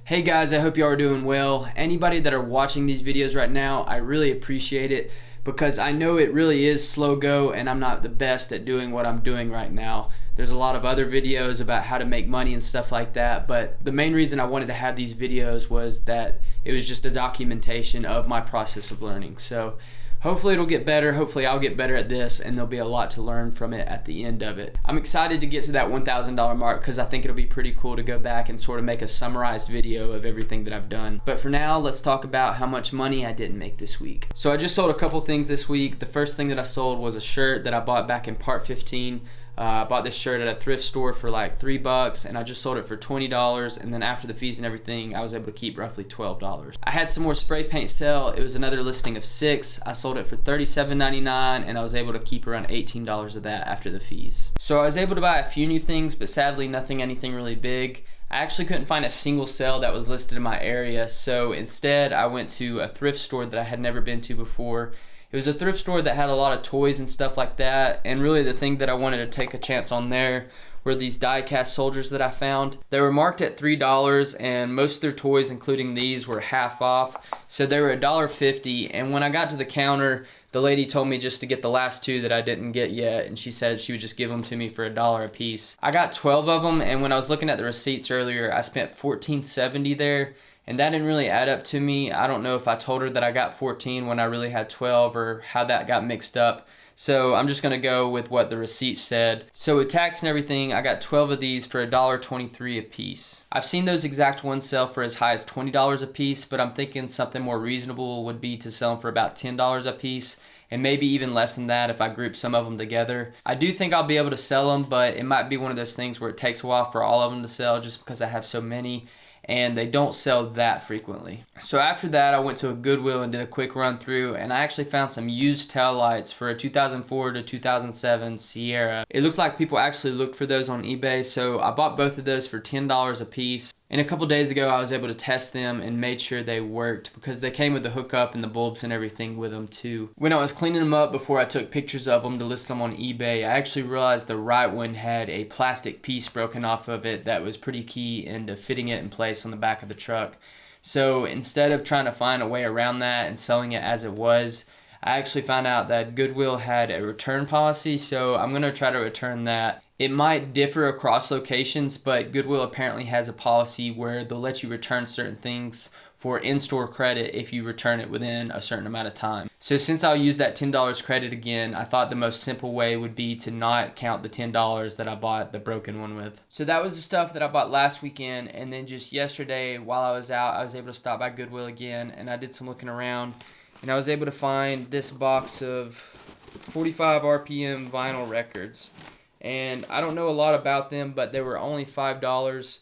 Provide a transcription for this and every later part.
Hey guys, I hope you are doing well. Anybody that are watching these videos right now, I really appreciate it because I know it really is slow go and I'm not the best at doing what I'm doing right now. There's a lot of other videos about how to make money and stuff like that, but the main reason I wanted to have these videos was that it was just a documentation of my process of learning. So hopefully it'll get better. Hopefully I'll get better at this and there'll be a lot to learn from it at the end of it. I'm excited to get to that $1,000 mark because I think it'll be pretty cool to go back and sort of make a summarized video of everything that I've done. But for now, let's talk about how much money I didn't make this week. So I just sold a couple things this week. The first thing that I sold was a shirt that I bought back in part 15. I bought this shirt at a thrift store for like $3 and I just sold it for $20, and then after the fees and everything I was able to keep roughly $12. I had some more spray paint sell. It was another listing of 6. I sold it for $37.99 and I was able to keep around $18 of that after the fees. So I was able to buy a few new things, but sadly anything really big. I actually couldn't find a single sale that was listed in my area, so instead I went to a thrift store that I had never been to before. It was a thrift store that had a lot of toys and stuff like that, and really the thing that I wanted to take a chance on there were these Diecast soldiers that I found. They were marked at $3 and most of their toys, including these, were half off, so they were $1.50, and when I got to the counter, the lady told me just to get the last 2 that I didn't get yet, and she said she would just give them to me for $1 a piece. I got 12 of them, and when I was looking at the receipts earlier, I spent $14.70 there. And that didn't really add up to me. I don't know if I told her that I got 14 when I really had 12 or how that got mixed up. So I'm just gonna go with what the receipt said. So with tax and everything, I got 12 of these for $1.23 a piece. I've seen those exact ones sell for as high as $20 a piece, but I'm thinking something more reasonable would be to sell them for about $10 a piece, and maybe even less than that if I group some of them together. I do think I'll be able to sell them, but it might be one of those things where it takes a while for all of them to sell just because I have so many, and they don't sell that frequently. So after that, I went to a Goodwill and did a quick run through, and I actually found some used tail lights for a 2004 to 2007 Sierra. It looked like people actually looked for those on eBay, so I bought both of those for $10 a piece. And a couple days ago, I was able to test them and made sure they worked because they came with the hookup and the bulbs and everything with them too. When I was cleaning them up before I took pictures of them to list them on eBay, I actually realized the right one had a plastic piece broken off of it that was pretty key into fitting it in place on the back of the truck. So instead of trying to find a way around that and selling it as it was, I actually found out that Goodwill had a return policy, so I'm going to try to return that. It might differ across locations, but Goodwill apparently has a policy where they'll let you return certain things for in-store credit if you return it within a certain amount of time. So since I'll use that $10 credit again, I thought the most simple way would be to not count the $10 that I bought the broken one with. So that was the stuff that I bought last weekend, and then just yesterday while I was out, I was able to stop by Goodwill again, and I did some looking around, and I was able to find this box of 45 RPM vinyl records. And I don't know a lot about them, but they were only $5,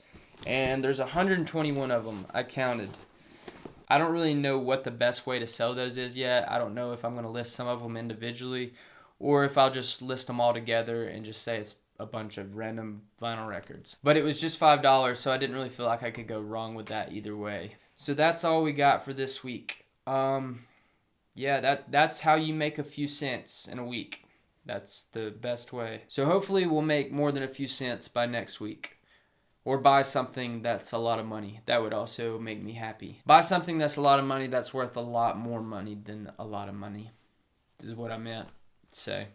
and there's 121 of them, I counted. I don't really know what the best way to sell those is yet. I don't know if I'm going to list some of them individually or if I'll just list them all together and just say it's a bunch of random vinyl records. But it was just $5, so I didn't really feel like I could go wrong with that either way. So that's all we got for this week. Yeah, that's how you make a few cents in a week. That's the best way. So hopefully we'll make more than a few cents by next week. Or buy something that's a lot of money. That would also make me happy. Buy something that's a lot of money that's worth a lot more money than a lot of money. This is what I meant to say.